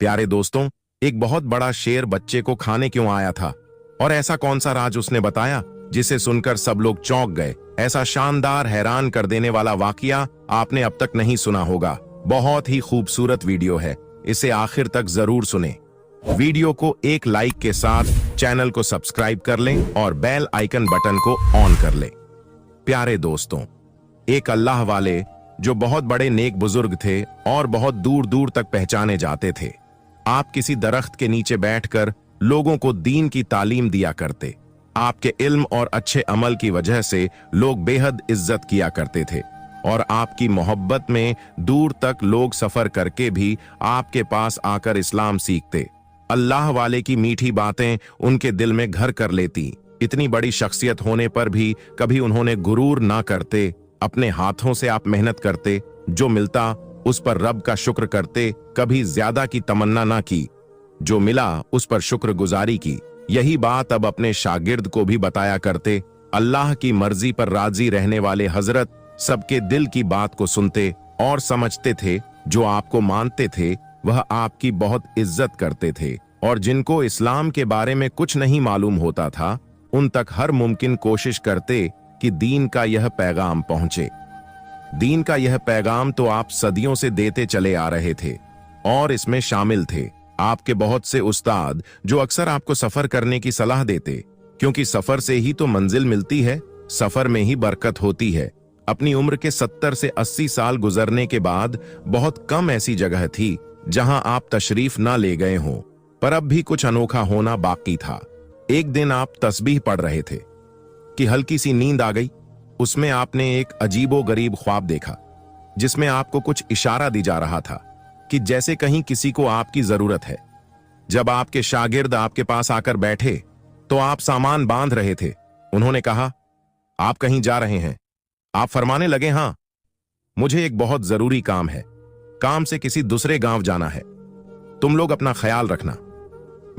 प्यारे दोस्तों, एक बहुत बड़ा शेर बच्चे को खाने क्यों आया था और ऐसा कौन सा राज उसने बताया जिसे सुनकर सब लोग चौंक गए। ऐसा शानदार, हैरान कर देने वाला वाकया आपने अब तक नहीं सुना होगा। बहुत ही खूबसूरत वीडियो है, इसे आखिर तक जरूर सुने। वीडियो को एक लाइक के साथ चैनल को सब्सक्राइब कर लें और बेल आइकन बटन को ऑन कर लें। प्यारे दोस्तों, एक अल्लाह वाले जो बहुत बड़े नेक बुजुर्ग थे और बहुत दूर दूर तक पहचाने जाते थे। आप किसी दरख्त के नीचे बैठकर लोगों को दीन की तालीम दिया करते। आपके इल्म और अच्छे अमल की वजह से लोग बेहद इज्जत किया करते थे और आपकी मोहब्बत में दूर तक लोग सफर करके भी आपके पास आकर इस्लाम सीखते। अल्लाह वाले की मीठी बातें उनके दिल में घर कर लेती। इतनी बड़ी शख्सियत होने पर भी कभी उन्होंने गुरूर ना करते। अपने हाथों से आप मेहनत करते, जो मिलता उस पर रब का शुक्र करते, कभी ज्यादा की तमन्ना ना की, जो मिला उस पर शुक्रगुजारी की। यही बात अब अपने शागिर्द को भी बताया करते। अल्लाह की मर्जी पर राजी रहने वाले हजरत सबके दिल की बात को सुनते और समझते थे। जो आपको मानते थे वह आपकी बहुत इज्जत करते थे और जिनको इस्लाम के बारे में कुछ नहीं मालूम होता था उन तक हर मुमकिन कोशिश करते कि दीन का यह पैगाम पहुंचे। दीन का यह पैगाम तो आप सदियों से देते चले आ रहे थे और इसमें शामिल थे आपके बहुत से उस्ताद जो अक्सर आपको सफर करने की सलाह देते, क्योंकि सफर से ही तो मंजिल मिलती है, सफर में ही बरकत होती है। अपनी उम्र के 70 से 80 साल गुजरने के बाद बहुत कम ऐसी जगह थी जहां आप तशरीफ ना ले गए हों, पर अब भी कुछ अनोखा होना बाकी था। एक दिन आप तस्बीह पढ़ रहे थे कि हल्की सी नींद आ गई। उसमें आपने एक अजीबो गरीब ख्वाब देखा जिसमें आपको कुछ इशारा दी जा रहा था कि जैसे कहीं किसी को आपकी जरूरत है। जब आपके शागिर्द आपके पास आकर बैठे तो आप सामान बांध रहे थे। उन्होंने कहा, आप कहीं जा रहे हैं? आप फरमाने लगे, हां, मुझे एक बहुत जरूरी काम है, काम से किसी दूसरे गांव जाना है। तुम लोग अपना ख्याल रखना,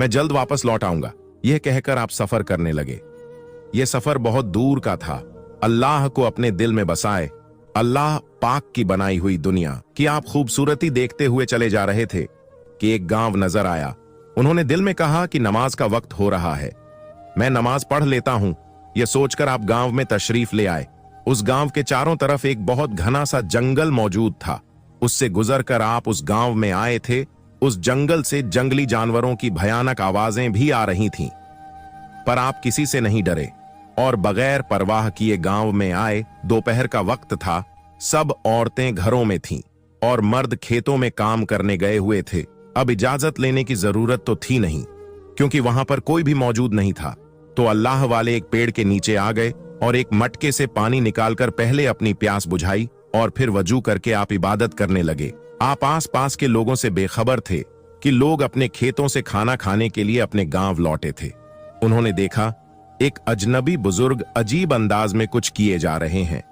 मैं जल्द वापस लौट आऊंगा। यह कहकर आप सफर करने लगे। यह सफर बहुत दूर का था। अल्लाह को अपने दिल में बसाए, अल्लाह पाक की बनाई हुई दुनिया की आप खूबसूरती देखते हुए चले जा रहे थे कि एक गांव नजर आया। उन्होंने दिल में कहा कि नमाज का वक्त हो रहा है, मैं नमाज पढ़ लेता हूं। यह सोचकर आप गांव में तशरीफ ले आए। उस गांव के चारों तरफ एक बहुत घना सा जंगल मौजूद था। उससे गुजरकर आप उस गांव में आए थे। उस जंगल से जंगली जानवरों की भयानक आवाजें भी आ रही थीं, पर आप किसी से नहीं डरे और बगैर परवाह किए गांव में आए। दोपहर का वक्त था, सब औरतें घरों में थीं और मर्द खेतों में काम करने गए हुए थे। अब इजाजत लेने की जरूरत तो थी नहीं, क्योंकि वहां पर कोई भी मौजूद नहीं था। तो अल्लाह वाले एक पेड़ के नीचे आ गए और एक मटके से पानी निकालकर पहले अपनी प्यास बुझाई और फिर वजू करके आप इबादत करने लगे। आप आस पास के लोगों से बेखबर थे कि लोग अपने खेतों से खाना खाने के लिए अपने गांव लौटे थे। उन्होंने देखा एक अजनबी बुजुर्ग अजीब अंदाज में कुछ किए जा रहे हैं।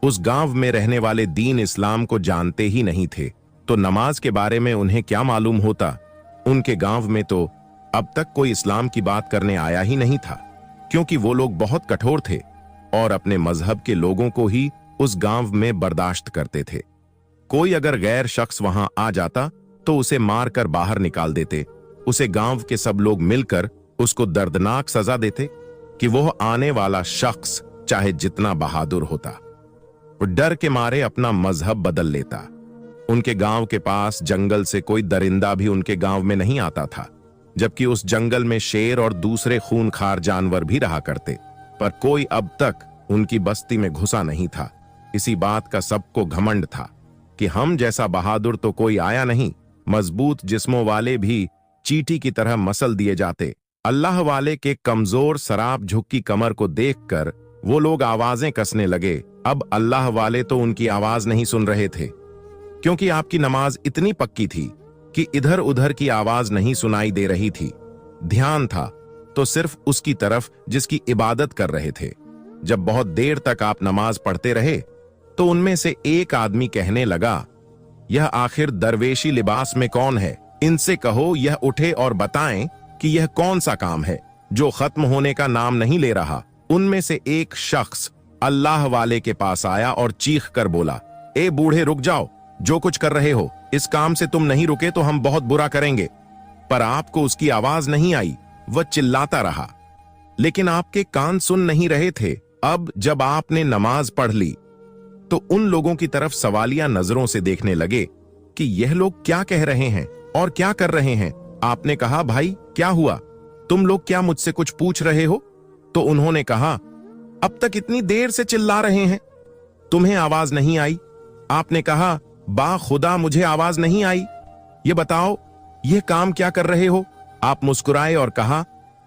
उस गांव में रहने वाले दीन इस्लाम को जानते ही नहीं थे, तो नमाज के बारे में उन्हें क्या मालूम होता। उनके गांव में तो अब तक कोई इस्लाम की बात करने आया ही नहीं था, क्योंकि वो लोग बहुत कठोर थे और अपने मजहब के लोगों को ही उस गांव में बर्दाश्त करते थे। कोई अगर गैर शख्स वहां आ जाता तो उसे मारकर बाहर निकाल देते। उसे गांव के सब लोग मिलकर उसको दर्दनाक सजा देते कि वह आने वाला शख्स चाहे जितना बहादुर होता, वो डर के मारे अपना मजहब बदल लेता। उनके गांव के पास जंगल से कोई दरिंदा भी उनके गांव में नहीं आता था, जबकि उस जंगल में शेर और दूसरे खूनखार जानवर भी रहा करते, पर कोई अब तक उनकी बस्ती में घुसा नहीं था। इसी बात का सबको घमंड था कि हम जैसा बहादुर तो कोई आया नहीं। मजबूत जिस्मों वाले भी चींटी की तरह मसल दिए जाते। अल्लाह वाले के कमजोर सराब झुकी कमर को देखकर वो लोग आवाजें कसने लगे। अब अल्लाह वाले तो उनकी आवाज नहीं सुन रहे थे, क्योंकि आपकी नमाज इतनी पक्की थी कि इधर उधर की आवाज नहीं सुनाई दे रही थी। ध्यान था तो सिर्फ उसकी तरफ जिसकी इबादत कर रहे थे। जब बहुत देर तक आप नमाज पढ़ते रहे तो उनमें से एक आदमी कहने लगा, यह आखिर दरवेशी लिबास में कौन है? इनसे कहो यह उठे और बताएं कि यह कौन सा काम है जो खत्म होने का नाम नहीं ले रहा। उनमें से एक शख्स अल्लाह वाले के पास आया और चीख कर बोला, ए बूढ़े रुक जाओ, जो कुछ कर रहे हो इस काम से तुम नहीं रुके तो हम बहुत बुरा करेंगे। पर आपको उसकी आवाज नहीं आई, वह चिल्लाता रहा। लेकिन आपके कान सुन नहीं रहे थे। अब जब आपने नमाज पढ़ ली तो उन लोगों की तरफ सवालिया नजरों से देखने लगे कि यह लोग क्या कह रहे हैं और क्या कर रहे हैं। आपने कहा, भाई क्या हुआ, तुम लोग क्या मुझसे कुछ पूछ रहे हो? तो उन्होंने कहा, अब तक इतनी देर से चिल्ला रहे हैं, तुम्हें आवाज नहीं आई? आपने कहा, बा खुदा मुझे आवाज नहीं आई। ये बताओ ये काम क्या कर रहे हो? आप मुस्कुराए और कहा,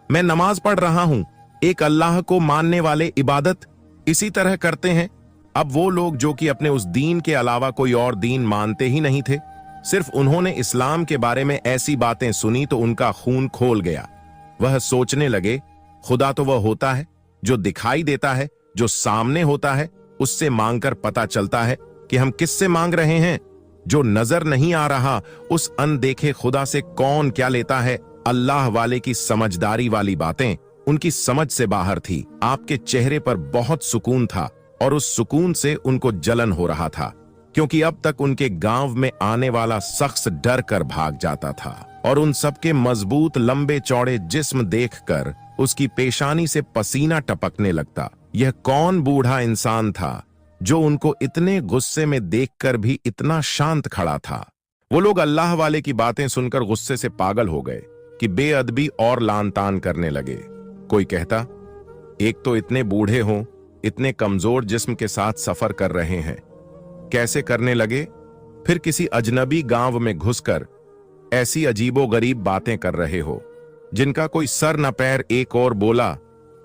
मैं नमाज पढ़ रहा हूं। एक अल्लाह को मानने वाले इबादत इसी तरह करते हैं। अब वो लोग जो कि अपने उस दीन के अलावा कोई और दीन मानते ही नहीं थे, सिर्फ उन्होंने इस्लाम के बारे में ऐसी बातें सुनी तो उनका खून खोल गया। वह सोचने लगे, खुदा तो वह होता है जो दिखाई देता है, जो सामने होता है, उससे मांगकर पता चलता है कि हम किससे मांग रहे हैं। जो नजर नहीं आ रहा उस अनदेखे खुदा से कौन क्या लेता है। अल्लाह वाले की समझदारी वाली बातें उनकी समझ से बाहर थी। आपके चेहरे पर बहुत सुकून था और उस सुकून से उनको जलन हो रहा था, क्योंकि अब तक उनके गांव में आने वाला शख्स डर कर भाग जाता था और उन सबके मजबूत लंबे चौड़े जिस्म देखकर उसकी पेशानी से पसीना टपकने लगता। यह कौन बूढ़ा इंसान था जो उनको इतने गुस्से में देखकर भी इतना शांत खड़ा था? वो लोग अल्लाह वाले की बातें सुनकर गुस्से से पागल हो गए कि बेअदबी और लान तान करने लगे। कोई कहता, एक तो इतने बूढ़े हों, इतने कमजोर जिस्म के साथ सफर कर रहे हैं, कैसे करने लगे? फिर किसी अजनबी गांव में घुसकर ऐसी अजीबोगरीब बातें कर रहे हो जिनका कोई सर न पैर। एक और बोला,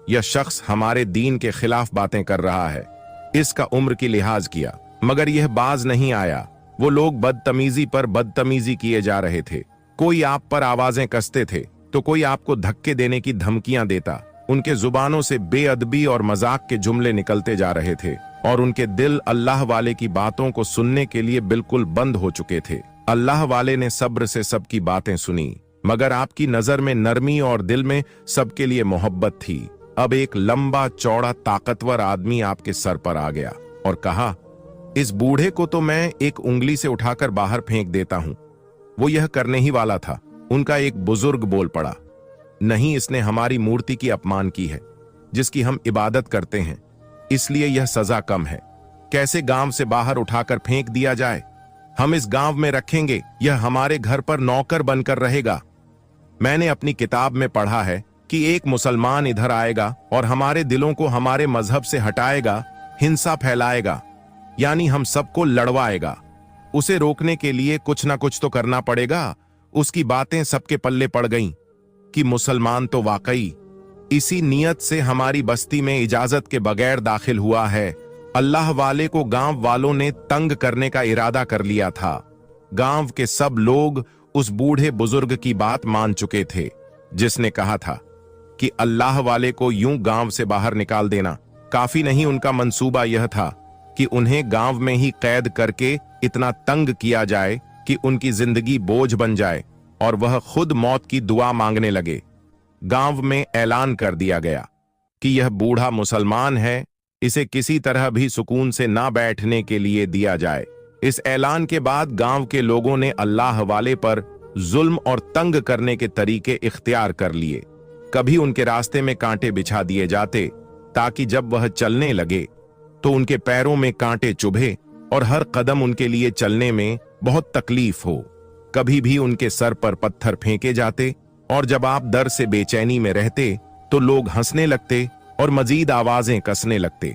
यह शख्स हमारे दीन के खिलाफ बातें कर रहा है। इसका उम्र की लिहाज किया मगर यह बाज नहीं आया। वो लोग बदतमीजी पर बदतमीजी किए जा रहे थे। कोई आप पर आवाजें कसते थे तो कोई आपको धक्के देने की धमकियां देता। उनके जुबानों से बेअदबी और मजाक के जुमले निकलते जा रहे थे और उनके दिल अल्लाह वाले की बातों को सुनने के लिए बिल्कुल बंद हो चुके थे। अल्लाह वाले ने सब्र से सबकी बातें सुनी, मगर आपकी नजर में नरमी और दिल में सबके लिए मोहब्बत थी। अब एक लंबा चौड़ा ताकतवर आदमी आपके सर पर आ गया और कहा, इस बूढ़े को तो मैं एक उंगली से उठाकर बाहर फेंक देता हूं। वो यह करने ही वाला था। उनका एक बुजुर्ग बोल पड़ा, नहीं, इसने हमारी मूर्ति की अपमान की है जिसकी हम इबादत करते हैं, इसलिए यह सजा कम है। कैसे गांव से बाहर उठाकर फेंक दिया जाए? हम इस गांव में रखेंगे, यह हमारे घर पर नौकर बनकर रहेगा। मैंने अपनी किताब में पढ़ा है कि एक मुसलमान इधर आएगा और हमारे दिलों को हमारे मजहब से हटाएगा, हिंसा फैलाएगा, यानी हम सबको लड़वाएगा। उसे रोकने के लिए कुछ ना कुछ तो करना पड़ेगा। उसकी बातें सबके पल्ले पड़ गईं कि मुसलमान तो वाकई इसी नियत से हमारी बस्ती में इजाजत के बगैर दाखिल हुआ है। अल्लाह वाले को गांव वालों ने तंग करने का इरादा कर लिया था। गांव के सब लोग उस बूढ़े बुजुर्ग की बात मान चुके थे जिसने कहा था कि अल्लाह वाले को यूं गांव से बाहर निकाल देना काफी नहीं। उनका मंसूबा यह था कि उन्हें गांव में ही कैद करके इतना तंग किया जाए कि उनकी जिंदगी बोझ बन जाए और वह खुद मौत की दुआ मांगने लगे। गांव में ऐलान कर दिया गया कि यह बूढ़ा मुसलमान है, इसे किसी तरह भी सुकून से ना बैठने के लिए दिया जाए। इस ऐलान के बाद गांव के लोगों ने अल्लाह वाले पर जुल्म और तंग करने के तरीके इख्तियार कर लिए। कभी उनके रास्ते में कांटे बिछा दिए जाते ताकि जब वह चलने लगे तो उनके पैरों में कांटे चुभे और हर कदम उनके लिए चलने में बहुत तकलीफ हो। कभी भी उनके सर पर पत्थर फेंके जाते और जब आप डर से बेचैनी में रहते तो लोग हंसने लगते और मजीद आवाजें कसने लगते।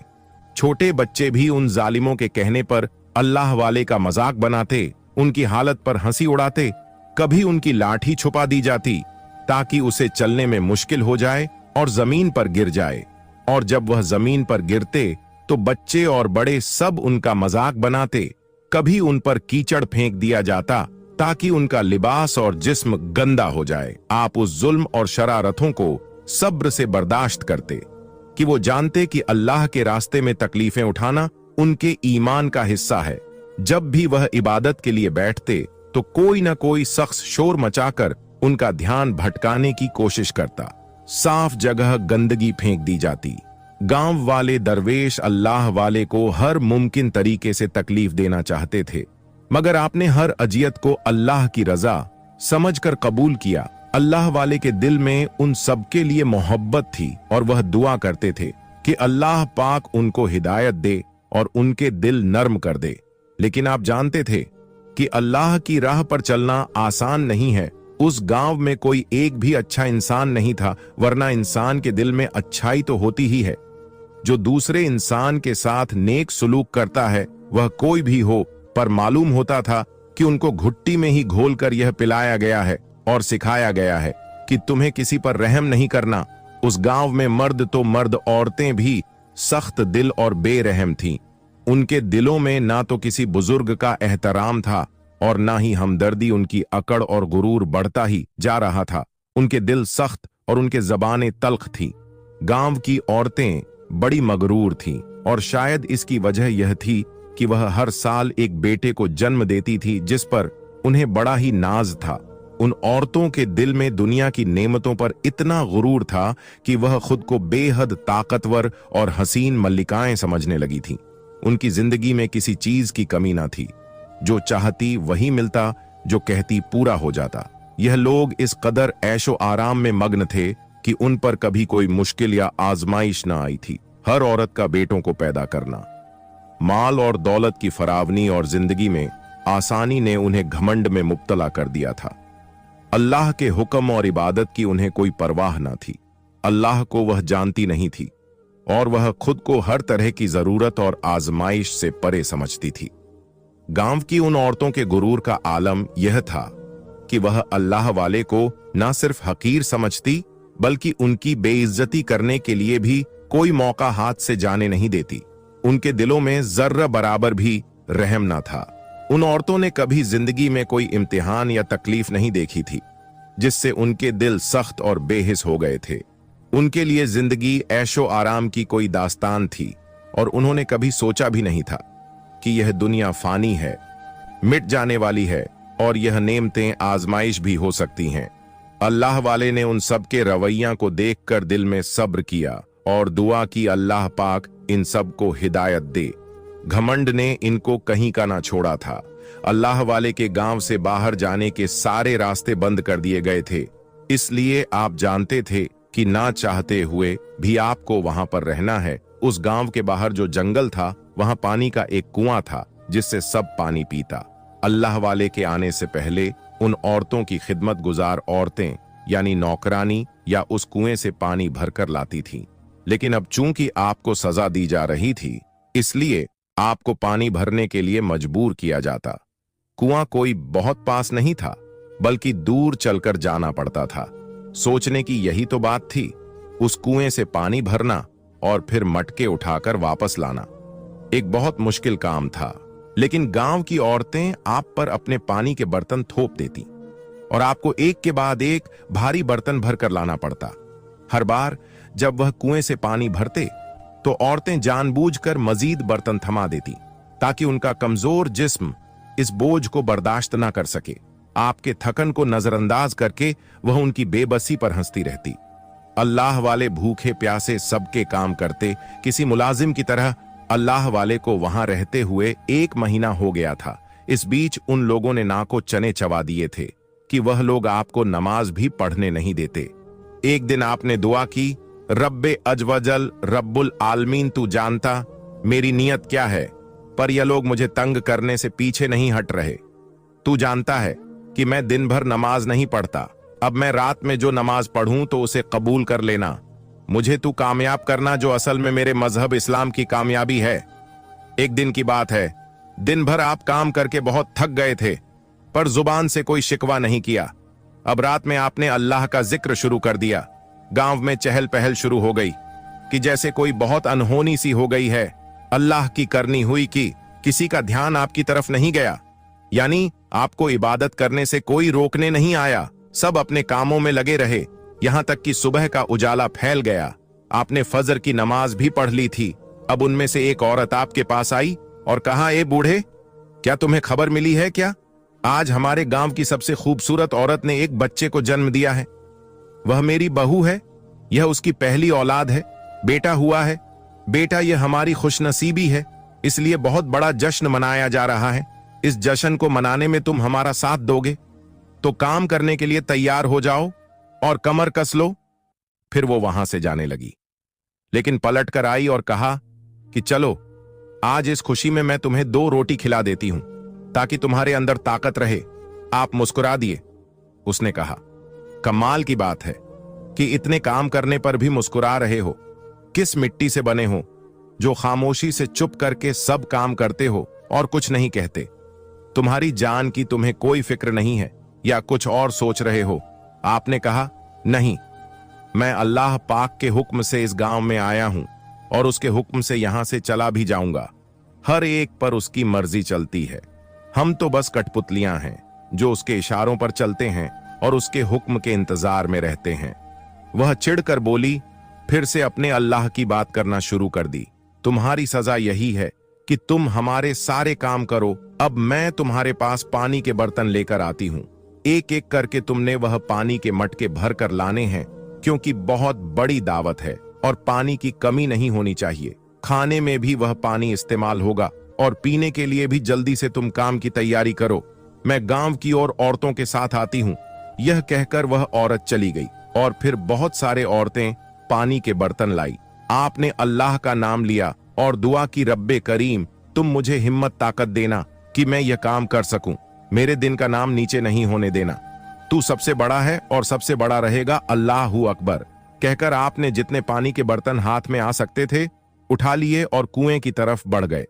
छोटे बच्चे भी उन जालिमों के कहने पर अल्लाह वाले का मजाक बनाते, उनकी हालत पर हंसी उड़ाते। कभी उनकी लाठी छुपा दी जाती ताकि उसे चलने में मुश्किल हो जाए और जमीन पर गिर जाए, और जब वह जमीन पर गिरते तो बच्चे और बड़े सब उनका मजाक बनाते। कभी उन पर कीचड़ फेंक दिया जाता ताकि उनका लिबास और जिस्म गंदा हो जाए। आप उस जुल्म और शरारतों को सब्र से बर्दाश्त करते कि वो जानते कि अल्लाह के रास्ते में तकलीफें उठाना उनके ईमान का हिस्सा है। जब भी वह इबादत के लिए बैठते तो कोई ना कोई शख्स शोर मचाकर उनका ध्यान भटकाने की कोशिश करता। साफ जगह गंदगी फेंक दी जाती। गांव वाले दरवेश अल्लाह वाले को हर मुमकिन तरीके से तकलीफ देना चाहते थे, मगर आपने हर अजियत को अल्लाह की रजा समझकर कबूल किया। अल्लाह वाले के दिल में उन सबके लिए मोहब्बत थी और वह दुआ करते थे कि अल्लाह पाक उनको हिदायत दे और उनके दिल नर्म कर दे। लेकिन आप जानते थे कि अल्लाह की राह पर चलना आसान नहीं है। उस गांव में कोई एक भी अच्छा इंसान नहीं था, वरना इंसान के दिल में अच्छाई तो होती ही है। जो दूसरे इंसान के साथ नेक सुलूक करता है वह कोई भी हो, पर मालूम होता था कि उनको घुट्टी में ही घोलकर यह पिलाया गया है और सिखाया गया है कि तुम्हें किसी पर रहम नहीं करना। उस गांव में मर्द तो मर्द, औरतें भी सख्त दिल और बेरहम थीं। उनके दिलों में ना तो किसी बुजुर्ग का एहतराम था और ना ही हमदर्दी। उनकी अकड़ और गुरूर बढ़ता ही जा रहा था। उनके दिल सख्त और उनके जबानें तल्ख थी। गांव की औरतें बड़ी मगरूर थीं और शायद इसकी वजह यह थी कि वह हर साल एक बेटे को जन्म देती थी जिस पर उन्हें बड़ा ही नाज था। उन औरतों के दिल में दुनिया की नेमतों पर इतना गुरूर था कि वह खुद को बेहद ताकतवर और हसीन मल्लिकाएं समझने लगी थीं। उनकी जिंदगी में किसी चीज की कमी ना थी। जो चाहती वही मिलता, जो कहती पूरा हो जाता। यह लोग इस कदर ऐशो आराम में मग्न थे कि उन पर कभी कोई मुश्किल या आजमाइश ना आई थी। हर औरत का बेटों को पैदा करना, माल और दौलत की फरावनी और जिंदगी में आसानी ने उन्हें घमंड में मुब्तला कर दिया था। अल्लाह के हुक्म और इबादत की उन्हें कोई परवाह ना थी। अल्लाह को वह जानती नहीं थी और वह खुद को हर तरह की जरूरत और आजमाइश से परे समझती थी। गांव की उन औरतों के गुरूर का आलम यह था कि वह अल्लाह वाले को ना सिर्फ हकीर समझती बल्कि उनकी बेइज्जती करने के लिए भी कोई मौका हाथ से जाने नहीं देती। उनके दिलों में जर्रा बराबर भी रहम ना था। उन औरतों ने कभी जिंदगी में कोई इम्तिहान या तकलीफ नहीं देखी थी जिससे उनके दिल सख्त और बेहिस हो गए थे। उनके लिए जिंदगी ऐशो आराम की कोई दास्तान थी और उन्होंने कभी सोचा भी नहीं था कि यह दुनिया फानी है, मिट जाने वाली है और यह नेमतें आजमाइश भी हो सकती हैं। अल्लाह वाले ने उन सब के रवैया को देखकर दिल में सब्र किया और दुआ की अल्लाह पाक इन सब को हिदायत दे। घमंड ने इनको कहीं का ना छोड़ा था। अल्लाह वाले के गांव से बाहर जाने के सारे रास्ते बंद कर दिए गए थे, इसलिए आप जानते थे कि ना चाहते हुए भी आपको वहां पर रहना है। उस गांव के बाहर जो जंगल था वहां पानी का एक कुआं था जिससे सब पानी पीता। अल्लाह वाले के आने से पहले उन औरतों की खिदमत गुजार औरतें यानी नौकरानी या उस कुएं से पानी भरकर लाती थीं। लेकिन अब चूंकि आपको सजा दी जा रही थी इसलिए आपको पानी भरने के लिए मजबूर किया जाता। कुआं कोई बहुत पास नहीं था बल्कि दूर चलकर जाना पड़ता था। सोचने की यही तो बात थी, उस कुएं से पानी भरना और फिर मटके उठाकर वापस लाना। एक बहुत मुश्किल काम था, लेकिन गांव की औरतें आप पर अपने पानी के बर्तन थोप देती और आपको एक के बाद एक भारी बर्तन भरकर लाना पड़ता। हर बार जब वह कुएं से पानी भरते तो औरतें जानबूझकर मजीद बर्तन थमा देती ताकि उनका कमजोर जिस्म इस बोझ को बर्दाश्त ना कर सके। आपके थकन को नजरअंदाज करके वह उनकी बेबसी पर हंसती रहती। अल्लाह वाले भूखे प्यासे सबके काम करते। किसी मुलाजिम की तरह अल्लाह वाले को वहां रहते हुए 1 महीना हो गया था। इस बीच उन लोगों ने नाको चने चबा दिए थे कि वह लोग आपको नमाज भी पढ़ने नहीं देते। एक दिन आपने दुआ की, रब्बे अजवजल रब्बुल आलमीन, तू जानता मेरी नीयत क्या है, पर यह लोग मुझे तंग करने से पीछे नहीं हट रहे। तू जानता है कि मैं दिन भर नमाज नहीं पढ़ता, अब मैं रात में जो नमाज पढ़ूं तो उसे कबूल कर लेना। मुझे तू कामयाब करना जो असल में मेरे मजहब इस्लाम की कामयाबी है। एक दिन की बात है, दिन भर आप काम करके बहुत थक गए थे पर जुबान से कोई शिकवा नहीं किया। अब रात में आपने अल्लाह का जिक्र शुरू कर दिया। गांव में चहल पहल शुरू हो गई कि जैसे कोई बहुत अनहोनी सी हो गई है। अल्लाह की करनी हुई कि किसी का ध्यान आपकी तरफ नहीं गया, यानी आपको इबादत करने से कोई रोकने नहीं आया। सब अपने कामों में लगे रहे, यहां तक कि सुबह का उजाला फैल गया। आपने फजर की नमाज भी पढ़ ली थी। अब उनमें से एक औरत आपके पास आई और कहा, ए बूढ़े, क्या तुम्हें खबर मिली है क्या? आज हमारे गांव की सबसे खूबसूरत औरत ने एक बच्चे को जन्म दिया है। वह मेरी बहू है, यह उसकी पहली औलाद है, बेटा हुआ है। बेटा, यह हमारी खुशनसीबी है, इसलिए बहुत बड़ा जश्न मनाया जा रहा है। इस जश्न को मनाने में तुम हमारा साथ दोगे तो काम करने के लिए तैयार हो जाओ और कमर कस लो। फिर वो वहां से जाने लगी, लेकिन पलट कर आई और कहा कि चलो, आज इस खुशी में मैं तुम्हें 2 रोटी खिला देती हूं ताकि तुम्हारे अंदर ताकत रहे। आप मुस्कुरा दिए। उसने कहा, कमाल की बात है कि इतने काम करने पर भी मुस्कुरा रहे हो। किस मिट्टी से बने हो जो खामोशी से चुप करके सब काम करते हो और कुछ नहीं कहते? तुम्हारी जान की तुम्हें कोई फिक्र नहीं है या कुछ और सोच रहे हो? आपने कहा, नहीं, मैं अल्लाह पाक के हुक्म से इस गांव में आया हूं और उसके हुक्म से यहां से चला भी जाऊंगा। हर एक पर उसकी मर्जी चलती है। हम तो बस कठपुतलियां हैं जो उसके इशारों पर चलते हैं और उसके हुक्म के इंतजार में रहते हैं। वह चिढ़कर बोली, फिर से अपने अल्लाह की बात करना शुरू कर दी। तुम्हारी सजा यही है कि तुम हमारे सारे काम करो। अब मैं तुम्हारे पास पानी के बर्तन लेकर आती हूं। एक एक करके तुमने वह पानी के मटके भर कर लाने हैं, क्योंकि बहुत बड़ी दावत है और पानी की कमी नहीं होनी चाहिए। खाने में भी वह पानी इस्तेमाल होगा और पीने के लिए भी जल्दी से तुम काम की तैयारी करो। मैं गांव की और औरतों के साथ आती हूं। यह कहकर वह औरत चली गई और फिर बहुत सारे औरतें पानी के बर्तन लाई। आपने अल्लाह का नाम लिया और दुआ की, रब्बे करीम, तुम मुझे हिम्मत ताकत देना कि मैं यह काम कर सकूं। मेरे दिन का नाम नीचे नहीं होने देना। तू सबसे बड़ा है और सबसे बड़ा रहेगा, अल्लाहू अकबर। कहकर आपने जितने पानी के बर्तन हाथ में आ सकते थे उठा लिए और कुएं की तरफ बढ़ गए।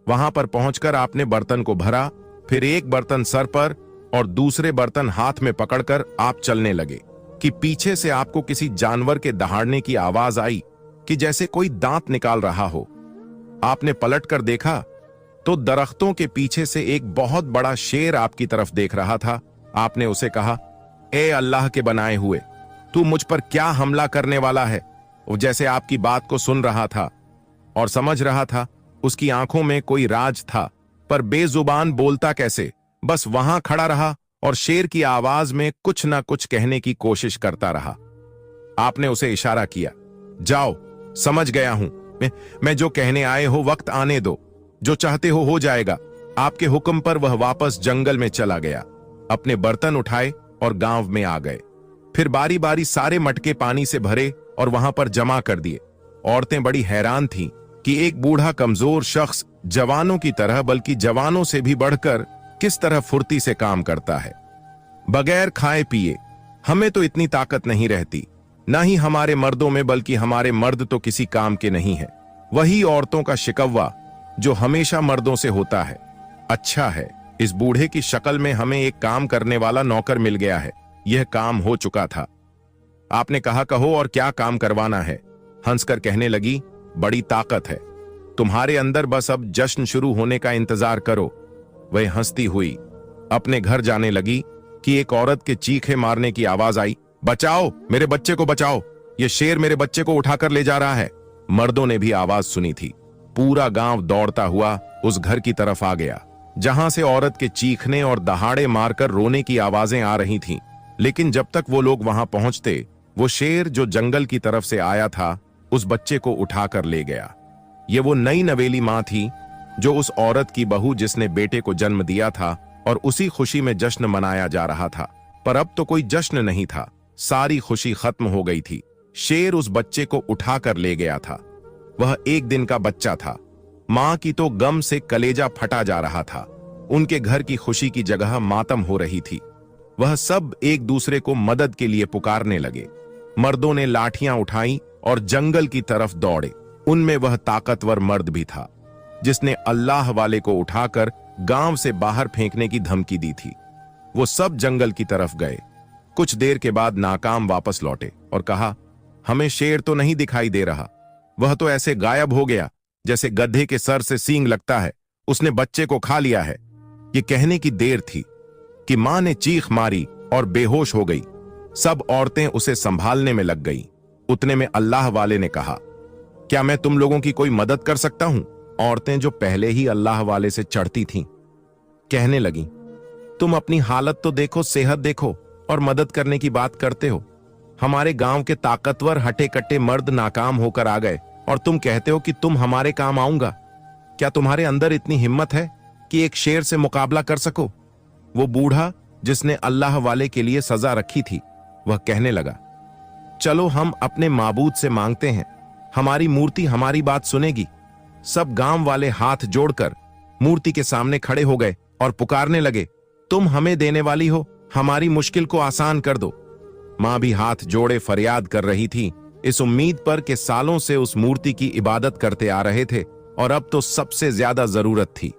वहां पर पहुंचकर आपने बर्तन को भरा, फिर एक बर्तन सर पर और दूसरे बर्तन हाथ में पकड़कर आप चलने लगे कि पीछे से आपको किसी जानवर के दहाड़ने की आवाज आई कि जैसे कोई दांत निकाल रहा हो। आपने पलट कर देखा तो दरख्तों के पीछे से एक बहुत बड़ा शेर आपकी तरफ देख रहा था। आपने उसे कहा, ए अल्लाह के बनाए हुए, तू मुझ पर क्या हमला करने वाला है? वो जैसे आपकी बात को सुन रहा था और समझ रहा था। उसकी आंखों में कोई राज था, पर बेजुबान बोलता कैसे? बस वहां खड़ा रहा और शेर की आवाज में कुछ ना कुछ कहने की कोशिश करता रहा। आपने उसे इशारा किया, जाओ, समझ गया हूं मैं जो कहने आए हो, वक्त आने दो, जो चाहते हो जाएगा। आपके हुक्म पर वह वापस जंगल में चला गया। अपने बर्तन उठाए और गांव में आ गए। फिर बारी बारी सारे मटके पानी से भरे और वहां पर जमा कर दिए। औरतें बड़ी हैरान थीं कि एक बूढ़ा कमजोर शख्स जवानों की तरह, बल्कि जवानों से भी बढ़कर किस तरह फुर्ती से काम करता है। बगैर खाए पिए हमें तो इतनी ताकत नहीं रहती, ना ही हमारे मर्दों में, बल्कि हमारे मर्द तो किसी काम के नहीं है। वही औरतों का शिकवा जो हमेशा मर्दों से होता है। अच्छा है, इस बूढ़े की शक्ल में हमें एक काम करने वाला नौकर मिल गया है। यह काम हो चुका था। आपने कहा, कहो और क्या काम करवाना है? हंसकर कहने लगी, बड़ी ताकत है तुम्हारे अंदर, बस अब जश्न शुरू होने का इंतजार करो। वह हंसती हुई अपने घर जाने लगी कि एक औरत के चीखे मारने की आवाज आई, बचाओ, मेरे बच्चे को बचाओ, यह शेर मेरे बच्चे को उठाकर ले जा रहा है। मर्दों ने भी आवाज सुनी थी। पूरा गांव दौड़ता हुआ उस घर की तरफ आ गया जहां से औरत के चीखने और दहाड़े मारकर रोने की आवाजें आ रही थीं। लेकिन जब तक वो लोग वहां पहुंचते, वो शेर जो जंगल की तरफ से आया था उस बच्चे को उठाकर ले गया। ये वो नई नवेली मां थी जो उस औरत की बहू जिसने बेटे को जन्म दिया था, और उसी खुशी में जश्न मनाया जा रहा था। पर अब तो कोई जश्न नहीं था, सारी खुशी खत्म हो गई थी। शेर उस बच्चे को उठाकर ले गया था। वह 1 दिन का बच्चा था। मां की तो गम से कलेजा फटा जा रहा था। उनके घर की खुशी की जगह मातम हो रही थी। वह सब एक दूसरे को मदद के लिए पुकारने लगे। मर्दों ने लाठियां उठाई और जंगल की तरफ दौड़े। उनमें वह ताकतवर मर्द भी था जिसने अल्लाह वाले को उठाकर गांव से बाहर फेंकने की धमकी दी थी। वो सब जंगल की तरफ गए। कुछ देर के बाद नाकाम वापस लौटे और कहा, हमें शेर तो नहीं दिखाई दे रहा। वह तो ऐसे गायब हो गया जैसे गधे के सर से सींग लगता है। उसने बच्चे को खा लिया है। ये कहने की देर थी कि मां ने चीख मारी और बेहोश हो गई। सब औरतें उसे संभालने में लग गई। उतने में अल्लाह वाले ने कहा, क्या मैं तुम लोगों की कोई मदद कर सकता हूं? औरतें जो पहले ही अल्लाह वाले से चढ़ती थीं, कहने लगीं, तुम अपनी हालत तो देखो, सेहत देखो, और मदद करने की बात करते हो। हमारे गांव के ताकतवर हटे कट्टे मर्द नाकाम होकर आ गए और तुम कहते हो कि तुम हमारे काम आऊंगा। क्या तुम्हारे अंदर इतनी हिम्मत है कि एक शेर से मुकाबला कर सको। वो बूढ़ा जिसने अल्लाह वाले के लिए सजा रखी थी, वह कहने लगा, चलो हम अपने माबूद से मांगते हैं, हमारी मूर्ति हमारी बात सुनेगी। सब गांव वाले हाथ जोड़कर मूर्ति के सामने खड़े हो गए और पुकारने लगे, तुम हमें देने वाली हो, हमारी मुश्किल को आसान कर दो। मां भी हाथ जोड़े फरियाद कर रही थी, इस उम्मीद पर कि सालों से उस मूर्ति की इबादत करते आ रहे थे और अब तो सबसे ज्यादा जरूरत थी,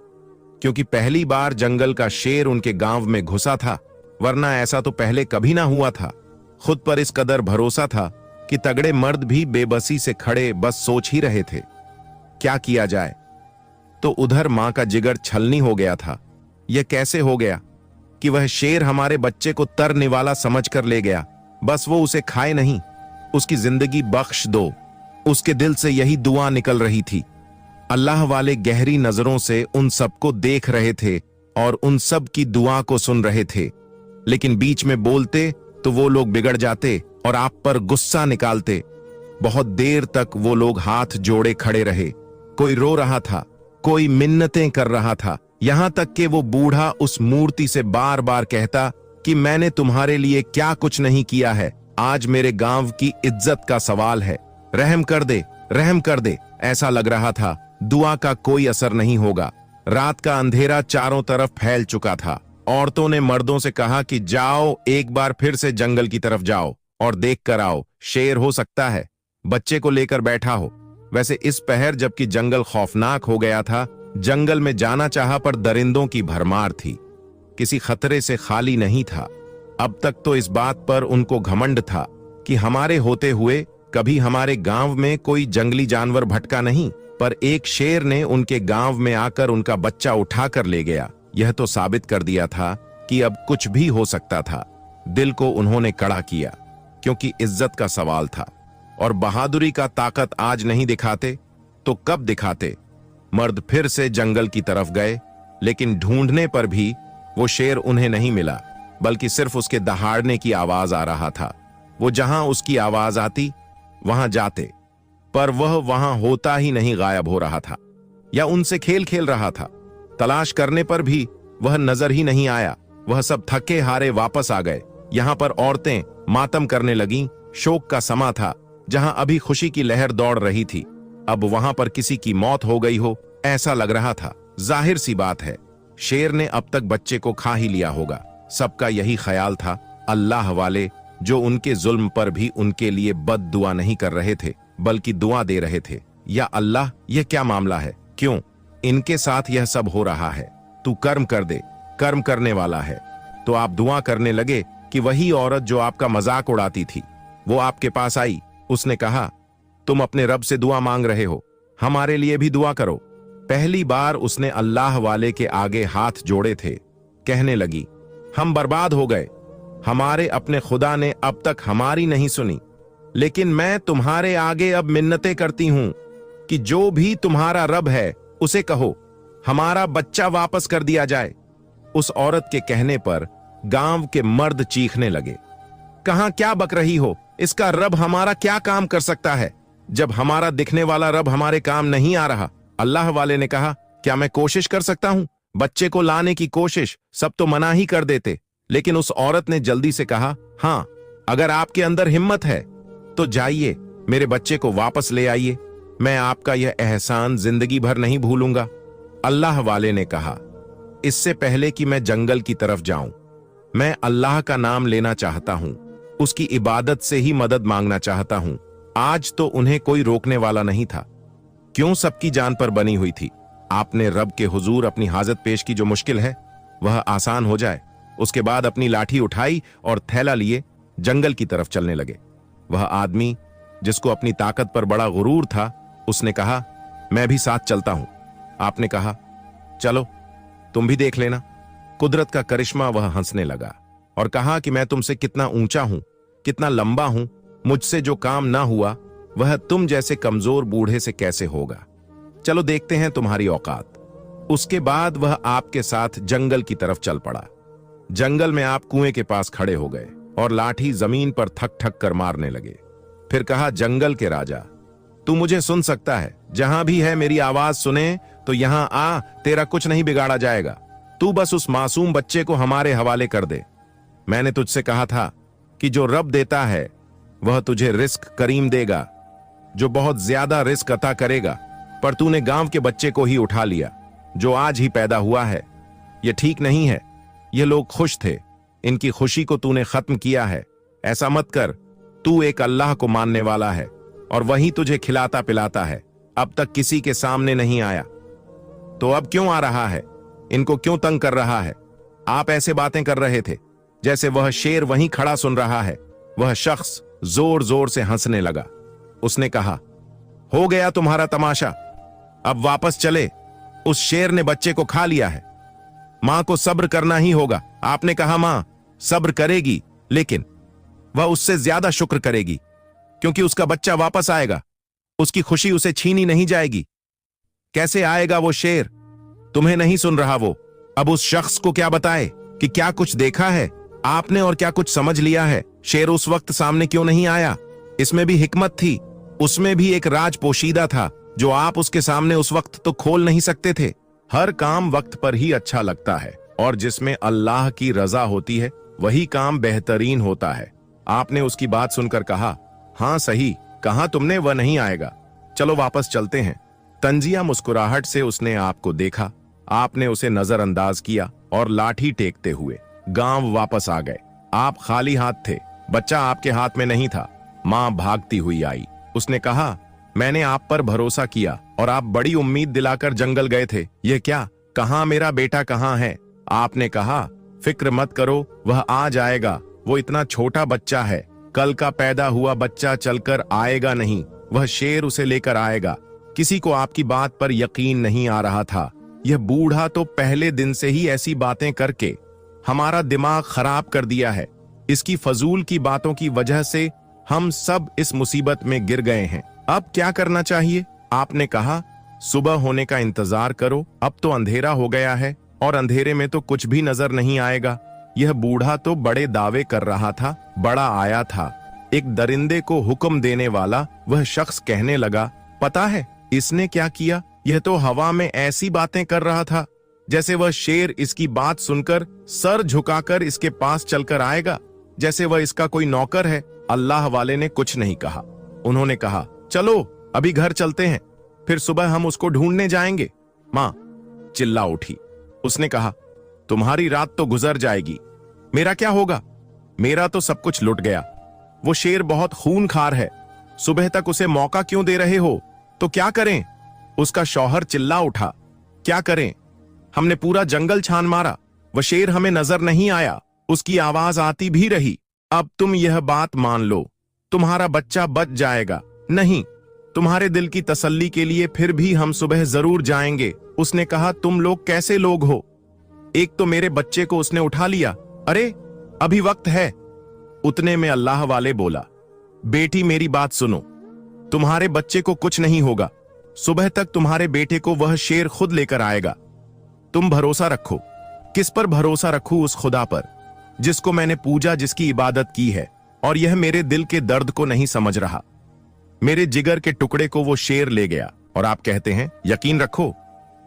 क्योंकि पहली बार जंगल का शेर उनके गांव में घुसा था, वरना ऐसा तो पहले कभी ना हुआ था। खुद पर इस कदर भरोसा था कि तगड़े मर्द भी बेबसी से खड़े बस सोच ही रहे थे, क्या किया जाए। तो उधर मां का जिगर छलनी हो गया था। यह कैसे हो गया कि वह शेर हमारे बच्चे को तर निवाला समझ कर ले गया, बस वो उसे खाए नहीं, उसकी जिंदगी बख्श दो। उसके दिल से यही दुआ निकल रही थी। अल्लाह वाले गहरी नजरों से उन सबको देख रहे थे और उन सब की दुआ को सुन रहे थे, लेकिन बीच में बोलते तो वो लोग बिगड़ जाते और आप पर गुस्सा निकालते। बहुत देर तक वो लोग हाथ जोड़े खड़े रहे, कोई रो रहा था, कोई मिन्नतें कर रहा था, यहां तक कि वो बूढ़ा उस मूर्ति से बार बार कहता कि मैंने तुम्हारे लिए क्या कुछ नहीं किया है, आज मेरे गांव की इज्जत का सवाल है, रहम कर दे, रहम कर दे। ऐसा लग रहा था दुआ का कोई असर नहीं होगा। रात का अंधेरा चारों तरफ फैल चुका था। औरतों ने मर्दों से कहा कि जाओ, एक बार फिर से जंगल की तरफ जाओ और देख कर आओ, शेर हो सकता है, बच्चे को लेकर बैठा हो। वैसे इस पहर जबकि जंगल खौफनाक हो गया था, जंगल में जाना चाहा पर दरिंदों की भरमार थी, किसी खतरे से खाली नहीं था। अब तक तो इस बात पर उनको घमंड था कि हमारे होते हुए कभी हमारे गांव में कोई जंगली जानवर भटका नहीं, पर एक शेर ने उनके गांव में आकर उनका बच्चा उठाकर ले गया। यह तो साबित कर दिया था कि अब कुछ भी हो सकता था। दिल को उन्होंने कड़ा किया, क्योंकि इज्जत का सवाल था और बहादुरी का ताकत आज नहीं दिखाते तो कब दिखाते। मर्द फिर से जंगल की तरफ गए, लेकिन ढूंढने पर भी वो शेर उन्हें नहीं मिला, बल्कि सिर्फ उसके दहाड़ने की आवाज आ रहा था। वो जहां उसकी आवाज आती वहां जाते, पर वह वहां होता ही नहीं, गायब हो रहा था या उनसे खेल खेल रहा था। तलाश करने पर भी वह नजर ही नहीं आया। वह सब थके हारे वापस आ गए। यहां पर औरतें मातम करने लगीं। शोक का समा था, जहां अभी खुशी की लहर दौड़ रही थी, अब वहां पर किसी की मौत हो गई हो ऐसा लग रहा था। जाहिर सी बात है, शेर ने अब तक बच्चे को खा ही लिया होगा। सबका यही ख्याल था। अल्लाह वाले जो उनके जुल्म पर भी उनके लिए बद दुआ नहीं कर रहे थे, बल्कि दुआ दे रहे थे, या अल्लाह यह क्या मामला है, क्यों इनके साथ यह सब हो रहा है, तू कर्म कर दे, कर्म करने वाला है। तो आप दुआ करने लगे कि वही औरत जो आपका मजाक उड़ाती थी वो आपके पास आई। उसने कहा, तुम अपने रब से दुआ मांग रहे हो, हमारे लिए भी दुआ करो। पहली बार उसने अल्लाह वाले के आगे हाथ जोड़े थे। कहने लगी, हम बर्बाद हो गए, हमारे अपने खुदा ने अब तक हमारी नहीं सुनी, लेकिन मैं तुम्हारे आगे अब मिन्नतें करती हूं कि जो भी तुम्हारा रब है उसे कहो हमारा बच्चा वापस कर दिया जाए। उस औरत के कहने पर गांव के मर्द चीखने लगे, कहां क्या बक रही हो, इसका रब हमारा क्या काम कर सकता है, जब हमारा दिखने वाला रब हमारे काम नहीं आ रहा। अल्लाह वाले ने कहा, क्या मैं कोशिश कर सकता हूं, बच्चे को लाने की कोशिश, सब तो मना ही कर देते। लेकिन उस औरत ने जल्दी से कहा, हां, अगर आपके अंदर हिम्मत है तो जाइए, मेरे बच्चे को वापस ले आइए, मैं आपका यह एहसान जिंदगी भर नहीं भूलूंगा। अल्लाह वाले ने कहा, इससे पहले कि मैं जंगल की तरफ जाऊं, मैं अल्लाह का नाम लेना चाहता हूं, उसकी इबादत से ही मदद मांगना चाहता हूं। आज तो उन्हें कोई रोकने वाला नहीं था, क्यों सबकी जान पर बनी हुई थी। आपने रब के हुजूर अपनी हाजत पेश की, जो मुश्किल है वह आसान हो जाए। उसके बाद अपनी लाठी उठाई और थैला लिए जंगल की तरफ चलने लगे। वह आदमी जिसको अपनी ताकत पर बड़ा गुरूर था, उसने कहा, मैं भी साथ चलता हूं। आपने कहा, चलो तुम भी देख लेना कुदरत का करिश्मा। वह हंसने लगा और कहा कि मैं तुमसे कितना ऊंचा हूं, कितना लंबा हूं, मुझसे जो काम ना हुआ वह तुम जैसे कमजोर बूढ़े से कैसे होगा। चलो देखते हैं तुम्हारी औकात। उसके बाद वह आपके साथ जंगल की तरफ चल पड़ा। जंगल में आप कुएं के पास खड़े हो गए और लाठी जमीन पर थक थक कर मारने लगे। फिर कहा, जंगल के राजा, तू मुझे सुन सकता है, जहां भी है मेरी आवाज सुने तो यहां आ, तेरा कुछ नहीं बिगाड़ा जाएगा। तू बस उस मासूम बच्चे को हमारे हवाले कर दे। मैंने तुझसे कहा था कि जो रब देता है वह तुझे रिस्क करीम देगा, जो बहुत ज्यादा रिस्क अता करेगा, पर तूने गांव के बच्चे को ही उठा लिया जो आज ही पैदा हुआ है। यह ठीक नहीं है। ये लोग खुश थे, इनकी खुशी को तूने खत्म किया है। ऐसा मत कर। तू एक अल्लाह को मानने वाला है और वही तुझे खिलाता पिलाता है। अब तक किसी के सामने नहीं आया, तो अब क्यों आ रहा है? इनको क्यों तंग कर रहा है? आप ऐसे बातें कर रहे थे जैसे वह शेर वहीं खड़ा सुन रहा है। वह शख्स जोर जोर से हंसने लगा। उसने कहा, हो गया तुम्हारा तमाशा, अब वापस चले। उस शेर ने बच्चे को खा लिया है। मां को सब्र करना ही होगा। आपने कहा मां सब्र करेगी, लेकिन वह उससे ज्यादा शुक्र करेगी, क्योंकि उसका बच्चा वापस आएगा। उसकी खुशी उसे छीनी नहीं जाएगी। कैसे आएगा वो शेर? तुम्हें नहीं सुन रहा वो? अब उस शख्स को क्या बताए कि क्या कुछ देखा है आपने और क्या कुछ समझ लिया है? शेर उस वक्त सामने क्यों नहीं आया? इसमें भी हिकमत थी, उसमें भी एक राज पोशीदा था जो आप उसके सामने उस वक्त तो खोल नहीं सकते थे। हर काम वक्त पर ही अच्छा लगता है और जिसमें अल्लाह की रजा होती है वही काम बेहतरीन होता है। आपने उसकी बात सुनकर कहा, हां सही कहा तुमने, वह नहीं आएगा, चलो वापस चलते हैं। तंजिया मुस्कुराहट से उसने आपको देखा। आपने उसे नजरअंदाज किया और लाठी टेकते हुए गांव वापस आ गए। आप खाली हाथ थे, बच्चा आपके हाथ में नहीं था। मां भागती हुई आई। उसने कहा, मैंने आप पर भरोसा किया और आप बड़ी उम्मीद दिलाकर जंगल गए थे। यह क्या? कहां मेरा बेटा कहां है? आपने कहा, फिक्र मत करो, वह आ जाएगा। वो इतना छोटा बच्चा है, कल का पैदा हुआ बच्चा चलकर आएगा नहीं, वह शेर उसे लेकर आएगा। किसी को आपकी बात पर यकीन नहीं आ रहा था। यह बूढ़ा तो पहले दिन से ही ऐसी बातें करके हमारा दिमाग खराब कर दिया है। इसकी फजूल की बातों की वजह से हम सब इस मुसीबत में गिर गए हैं। अब क्या करना चाहिए? आपने कहा, सुबह होने का इंतजार करो। अब तो अंधेरा हो गया है और अंधेरे में तो कुछ भी नजर नहीं आएगा। यह बूढ़ा तो बड़े दावे कर रहा था, बड़ा आया था। एक दरिंदे को हुक्म देने वाला वह शख्स कहने लगा, पता है इसने क्या किया? यह तो हवा में ऐसी बातें कर रहा था जैसे वह शेर इसकी बात सुनकर सर झुकाकर इसके पास चलकर आएगा, जैसे वह इसका कोई नौकर है। अल्लाह वाले ने कुछ नहीं कहा। उन्होंने कहा, चलो अभी घर चलते हैं, फिर सुबह हम उसको ढूंढने जाएंगे। मां चिल्ला उठी। उसने कहा, तुम्हारी रात तो गुजर जाएगी, मेरा क्या होगा? मेरा तो सब कुछ लुट गया। वो शेर बहुत खूनखार है, सुबह तक उसे मौका क्यों दे रहे हो? तो क्या करें? उसका शौहर चिल्ला उठा, क्या करें? हमने पूरा जंगल छान मारा, वह शेर हमें नजर नहीं आया, उसकी आवाज आती भी रही। अब तुम यह बात मान लो, तुम्हारा बच्चा बच जाएगा। नहीं, तुम्हारे दिल की तसल्ली के लिए फिर भी हम सुबह जरूर जाएंगे। उसने कहा, तुम लोग कैसे लोग हो? एक तो मेरे बच्चे को उसने उठा लिया। अरे अभी वक्त है। उतने में अल्लाह वाले बोला, बेटी मेरी बात सुनो, तुम्हारे बच्चे को कुछ नहीं होगा। सुबह तक तुम्हारे बेटे को वह शेर खुद लेकर आएगा। तुम भरोसा रखो। किस पर भरोसा रखूं? उस खुदा पर जिसको मैंने पूजा, जिसकी इबादत की है, और यह मेरे दिल के दर्द को नहीं समझ रहा। मेरे जिगर के टुकड़े को वो शेर ले गया और आप कहते हैं यकीन रखो।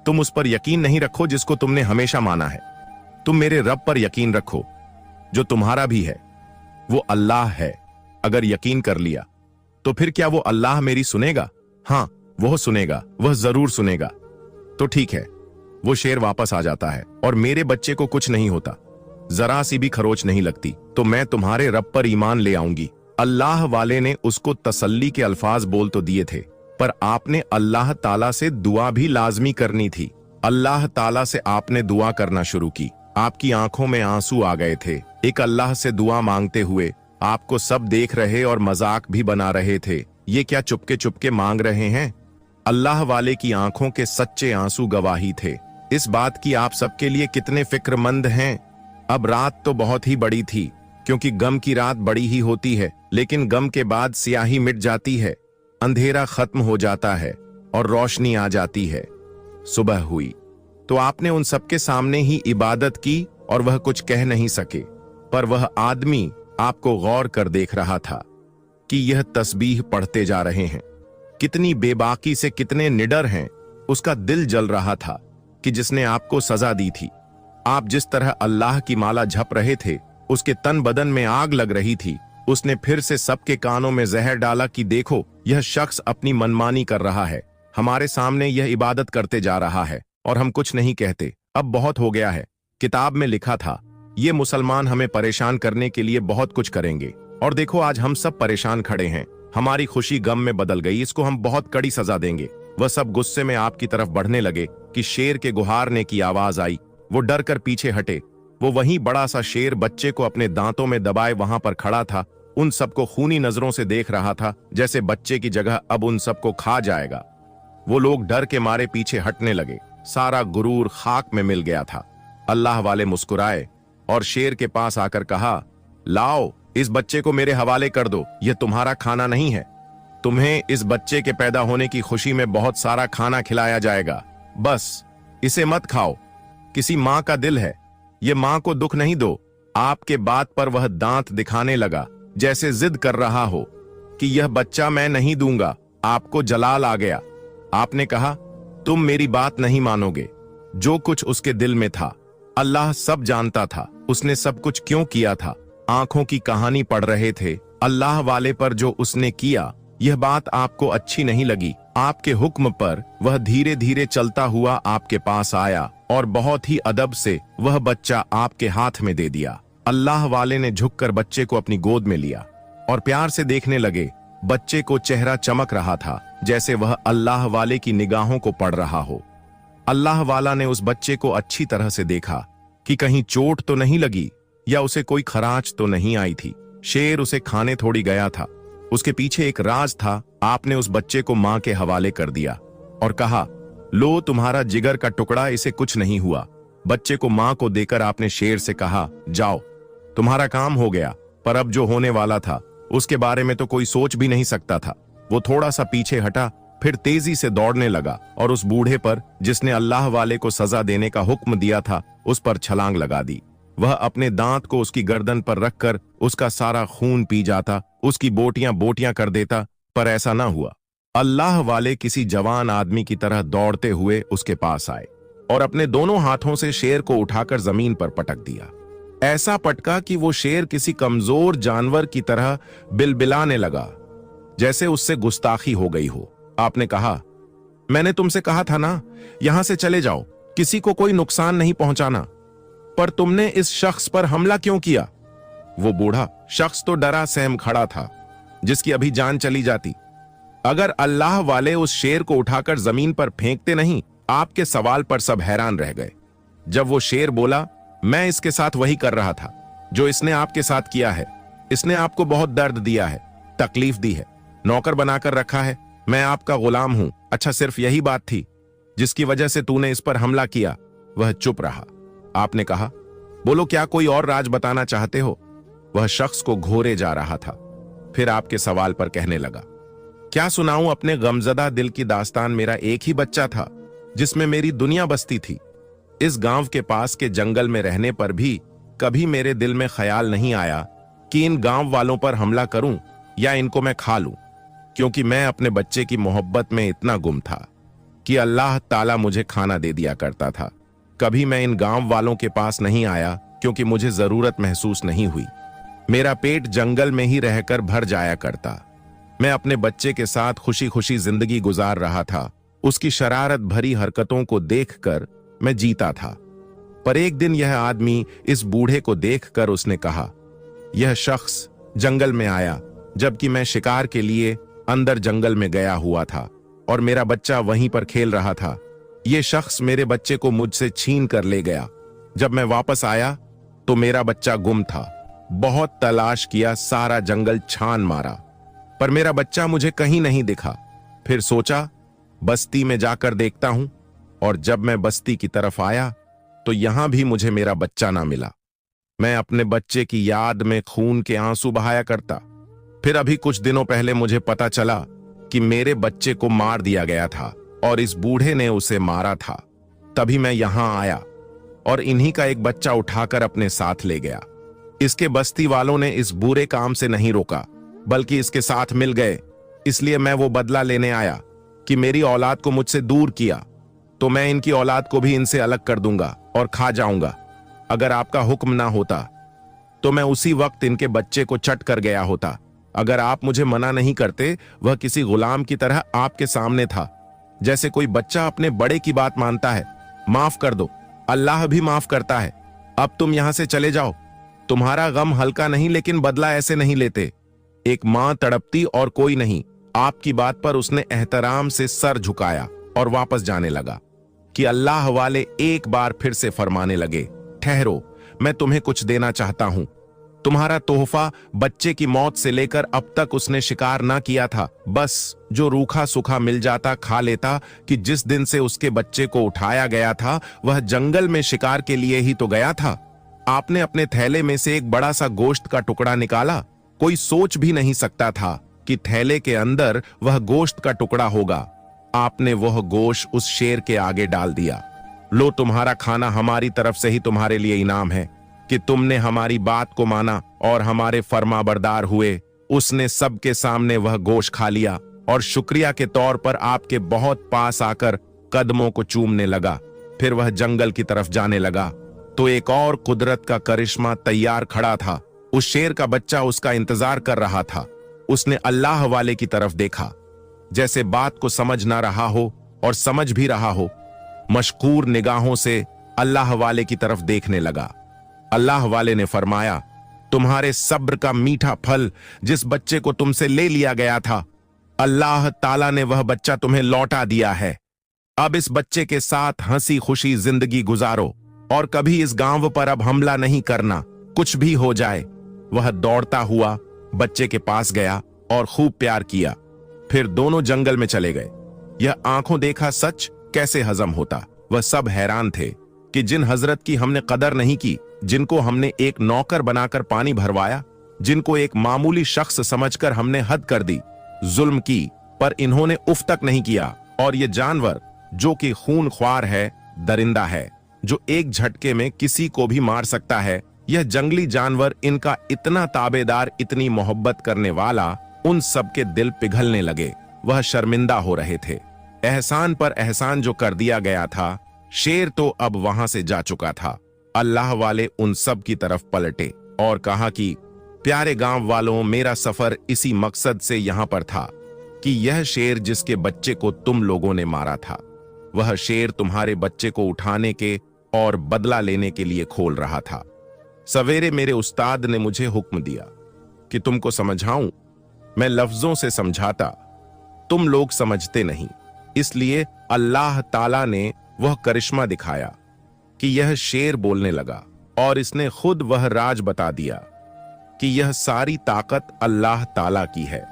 तुम उस पर यकीन नहीं रखो जिसको तुमने हमेशा माना है। तुम मेरे रब पर यकीन रखो जो तुम्हारा भी है। वो अल्लाह है। अगर यकीन कर लिया तो फिर क्या वो अल्लाह मेरी सुनेगा? हां, वह सुनेगा, वह जरूर सुनेगा। तो ठीक है। वो शेर वापस आ जाता है और मेरे बच्चे को कुछ नहीं होता, जरा सी भी खरोच नहीं लगती, तो मैं तुम्हारे रब पर ईमान ले आऊंगी। अल्लाह वाले ने उसको तसल्ली के अल्फाज बोल तो दिए थे, पर आपने अल्लाह ताला से दुआ भी लाजमी करनी थी। अल्लाह ताला से आपने दुआ करना शुरू की। आपकी आंखों में आंसू आ गए थे। एक अल्लाह से दुआ मांगते हुए आपको सब देख रहे और मजाक भी बना रहे थे। ये क्या चुपके चुपके मांग रहे हैं? अल्लाह वाले की आंखों के सच्चे आंसू गवाही थे इस बात की आप सबके लिए कितने फिक्रमंद हैं। अब रात तो बहुत ही बड़ी थी, क्योंकि गम की रात बड़ी ही होती है, लेकिन गम के बाद स्याही मिट जाती है, अंधेरा खत्म हो जाता है और रोशनी आ जाती है। सुबह हुई तो आपने उन सबके सामने ही इबादत की और वह कुछ कह नहीं सके, पर वह आदमी आपको गौर कर देख रहा था कि यह तस्बीह पढ़ते जा रहे हैं। कितनी बेबाकी से, कितने निडर हैं। उसका दिल जल रहा था कि जिसने आपको सजा दी थी, आप जिस तरह अल्लाह की माला झप रहे थे, उसके तन बदन में आग लग रही थी। उसने फिर से सबके कानों में जहर डाला कि देखो, यह शख्स अपनी मनमानी कर रहा है, हमारे सामने यह इबादत करते जा रहा है और हम कुछ नहीं कहते, अब बहुत हो गया है। किताब में लिखा था ये मुसलमान हमें परेशान करने के लिए बहुत कुछ करेंगे, और देखो आज हम सब परेशान खड़े हैं। हमारी खुशी गम में बदल गई, इसको हम बहुत कड़ी सजा देंगे। वह सब गुस्से में आपकी तरफ बढ़ने लगे कि शेर के गुहारने की आवाज आई। वो डर कर पीछे हटे। वो वहीं बड़ा सा शेर बच्चे को अपने दांतों में दबाए वहां पर खड़ा था, उन सबको खूनी नजरों से देख रहा था, जैसे बच्चे की जगह अब उन सबको खा जाएगा। वो लोग डर के मारे पीछे हटने लगे। सारा गुरूर खाक में मिल गया था। अल्लाह वाले मुस्कुराए और शेर के पास आकर कहा, लाओ, इस बच्चे को मेरे हवाले कर दो, यह तुम्हारा खाना नहीं है। तुम्हें इस बच्चे के पैदा होने की खुशी में बहुत सारा खाना खिलाया जाएगा, बस इसे मत खाओ। किसी मां का दिल है, ये मां को दुख नहीं दो। आपके बात पर वह दांत दिखाने लगा, जैसे जिद कर रहा हो कि यह बच्चा मैं नहीं दूंगा। आपको जलाल आ गया। आपने कहा, तुम मेरी बात नहीं मानोगे। जो कुछ उसके दिल में था अल्लाह सब जानता था। उसने सब कुछ क्यों किया था? आंखों की कहानी पढ़ रहे थे। अल्लाह वाले पर जो उसने किया, यह बात आपको अच्छी नहीं लगी। आपके हुक्म पर वह धीरे धीरे चलता हुआ आपके पास आया और बहुत ही अदब से वह बच्चा आपके हाथ में दे दिया। अल्लाह वाले ने झुककर बच्चे को अपनी गोद में लिया और प्यार से देखने लगे। बच्चे को चेहरा चमक रहा था, जैसे वह अल्लाह वाले की निगाहों को पढ़ रहा हो। अल्लाह वाला ने उस बच्चे को अच्छी तरह से देखा कि कहीं चोट तो नहीं लगी या उसे कोई खराच तो नहीं आई थी। शेर उसे खाने थोड़ी गया था, उसके पीछे एक राज था। आपने उस बच्चे को मां के हवाले कर दिया और कहा, लो तुम्हारा जिगर का टुकड़ा, इसे कुछ नहीं हुआ। बच्चे को मां को देकर आपने शेर से कहा, जाओ, तुम्हारा काम हो गया। पर अब जो होने वाला था उसके बारे में तो कोई सोच भी नहीं सकता था। वो थोड़ा सा पीछे हटा, फिर तेजी से दौड़ने लगा और उस बूढ़े पर, जिसने अल्लाह वाले को सजा देने का हुक्म दिया था, उस पर छलांग लगा दी। वह अपने दांत को उसकी गर्दन पर रखकर उसका सारा खून पी जाता, उसकी बोटियां बोटियां कर देता, पर ऐसा ना हुआ। अल्लाह वाले किसी जवान आदमी की तरह दौड़ते हुए उसके पास आए और अपने दोनों हाथों से शेर को उठाकर जमीन पर पटक दिया। ऐसा पटका कि वो शेर किसी कमजोर जानवर की तरह बिलबिलाने लगा, जैसे उससे गुस्ताखी हो गई हो। आपने कहा, मैंने तुमसे कहा था ना, यहां से चले जाओ, किसी को कोई नुकसान नहीं पहुंचाना, पर तुमने इस शख्स पर हमला क्यों किया? वो बूढ़ा शख्स तो डरा सहम खड़ा था, जिसकी अभी जान चली जाती अगर अल्लाह वाले उस शेर को उठाकर जमीन पर फेंकते नहीं। आपके सवाल पर सब हैरान रह गए। जब वो शेर बोला, मैं इसके साथ वही कर रहा था जो इसने आपके साथ किया है। इसने आपको बहुत दर्द दिया है, तकलीफ दी है, नौकर बनाकर रखा है। मैं आपका गुलाम हूं। अच्छा, सिर्फ यही बात थी जिसकी वजह से तूने इस पर हमला किया? वह चुप रहा। आपने कहा, बोलो, क्या कोई और राज बताना चाहते हो? वह शख्स को घोरे जा रहा था। फिर आपके सवाल पर कहने लगा, क्या सुनाऊं अपने गमजदा दिल की दास्तान। मेरा एक ही बच्चा था जिसमें मेरी दुनिया बसती थी। इस गांव के पास के जंगल में रहने पर भी कभी मेरे दिल में ख्याल नहीं आया कि इन गांव वालों पर हमला करूं या इनको मैं खा लूं, क्योंकि मैं अपने बच्चे की मोहब्बत में इतना गुम था कि अल्लाह ताला मुझे खाना दे दिया करता था। कभी मैं इन गांव वालों के पास नहीं आया क्योंकि मुझे जरूरत महसूस नहीं हुई। मेरा पेट जंगल में ही रहकर भर जाया करता। मैं अपने बच्चे के साथ खुशी खुशी जिंदगी गुजार रहा था। उसकी शरारत भरी हरकतों को देखकर मैं जीता था। पर एक दिन यह आदमी इस बूढ़े को देखकर उसने कहा, यह शख्स जंगल में आया जबकि मैं शिकार के लिए अंदर जंगल में गया हुआ था और मेरा बच्चा वहीं पर खेल रहा था। यह शख्स मेरे बच्चे को मुझसे छीन कर ले गया। जब मैं वापस आया तो मेरा बच्चा गुम था। बहुत तलाश किया, सारा जंगल छान मारा, पर मेरा बच्चा मुझे कहीं नहीं दिखा। फिर सोचा बस्ती में जाकर देखता हूं, और जब मैं बस्ती की तरफ आया तो यहां भी मुझे मेरा बच्चा ना मिला। मैं अपने बच्चे की याद में खून के आंसू बहाया करता। फिर अभी कुछ दिनों पहले मुझे पता चला कि मेरे बच्चे को मार दिया गया था और इस बूढ़े ने उसे मारा था। तभी मैं यहां आया और इन्हीं का एक बच्चा उठाकर अपने साथ ले गया। इसके बस्ती वालों ने इस बुरे काम से नहीं रोका, बल्कि इसके साथ मिल गए। इसलिए मैं वो बदला लेने आया कि मेरी औलाद को मुझसे दूर किया तो मैं इनकी औलाद को भी इनसे अलग कर दूंगा और खा जाऊंगा। अगर आपका हुक्म ना होता तो मैं उसी वक्त इनके बच्चे को चट कर गया होता। अगर आप मुझे मना नहीं करते, वह किसी गुलाम की तरह आपके सामने था, जैसे कोई बच्चा अपने बड़े की बात मानता है। माफ कर दो, अल्लाह भी माफ करता है। अब तुम यहां से चले जाओ। तुम्हारा गम हल्का नहीं, लेकिन बदला ऐसे नहीं लेते। एक मां तड़पती और कोई नहीं। आपकी बात पर उसने एहतराम से सर झुकाया और वापस जाने लगा कि अल्लाह वाले एक बार फिर से फरमाने लगे, ठहरो, मैं तुम्हें कुछ देना चाहता हूं। तुम्हारा तोहफा बच्चे की मौत से लेकर अब तक उसने शिकार ना किया था, बस जो रूखा सूखा मिल जाता खा लेता। कि जिस दिन से उसके बच्चे को उठाया गया था, वह जंगल में शिकार के लिए ही तो गया था। आपने अपने थैले में से एक बड़ा सा गोश्त का टुकड़ा निकाला। कोई सोच भी नहीं सकता था कि थैले के अंदर वह गोश्त का टुकड़ा होगा। आपने वह गोश्त उस शेर के आगे डाल दिया। लो, तुम्हारा खाना हमारी तरफ से ही तुम्हारे लिए इनाम है कि तुमने हमारी बात को माना और हमारे फरमाबरदार हुए। उसने सबके सामने वह गोश्त खा लिया और शुक्रिया के तौर पर आपके बहुत पास आकर कदमों को चूमने लगा। फिर वह जंगल की तरफ जाने लगा तो एक और कुदरत का करिश्मा तैयार खड़ा था। उस शेर का बच्चा उसका इंतजार कर रहा था। उसने अल्लाह वाले की तरफ देखा, जैसे बात को समझ ना रहा हो और समझ भी रहा हो। मशकूर निगाहों से अल्लाह वाले की तरफ देखने लगा। अल्लाह वाले ने फरमाया, तुम्हारे सब्र का मीठा फल जिस बच्चे को तुमसे ले लिया गया था, अल्लाह ताला ने वह बच्चा तुम्हें लौटा दिया है। अब इस बच्चे के साथ हंसी खुशी जिंदगी गुजारो और कभी इस गांव पर अब हमला नहीं करना, कुछ भी हो जाए। वह दौड़ता हुआ बच्चे के पास गया और खूब प्यार किया। फिर दोनों जंगल में चले गए। यह आंखों देखा सच कैसे हजम होता। वह सब हैरान थे कि जिन हजरत की हमने कदर नहीं की, जिनको हमने एक नौकर बनाकर पानी भरवाया, जिनको एक मामूली शख्स समझकर हमने हद कर दी, जुल्म की, पर इन्होंने उफ तक नहीं किया। और ये जानवर जो कि खून ख्वार है, दरिंदा है, जो एक झटके में किसी को भी मार सकता है, यह जंगली जानवर इनका इतना ताबेदार, इतनी मोहब्बत करने वाला, उन सबके दिल पिघलने लगे। वह शर्मिंदा हो रहे थे। एहसान पर एहसान जो कर दिया गया था, शेर तो अब वहां से जा चुका था। अल्लाह वाले उन सब की तरफ पलटे और कहा कि प्यारे गांव वालों, मेरा सफर इसी मकसद से यहां पर था कि यह शेर जिसके बच्चे को तुम लोगों ने मारा था, वह शेर तुम्हारे बच्चे को उठाने के और बदला लेने के लिए खोल रहा था। सवेरे मेरे उस्ताद ने मुझे हुक्म दिया कि तुमको समझाऊं। मैं लफ्जों से समझाता, तुम लोग समझते नहीं, इसलिए अल्लाह ताला ने वह करिश्मा दिखाया कि यह शेर बोलने लगा और इसने खुद वह राज बता दिया कि यह सारी ताकत अल्लाह ताला की है,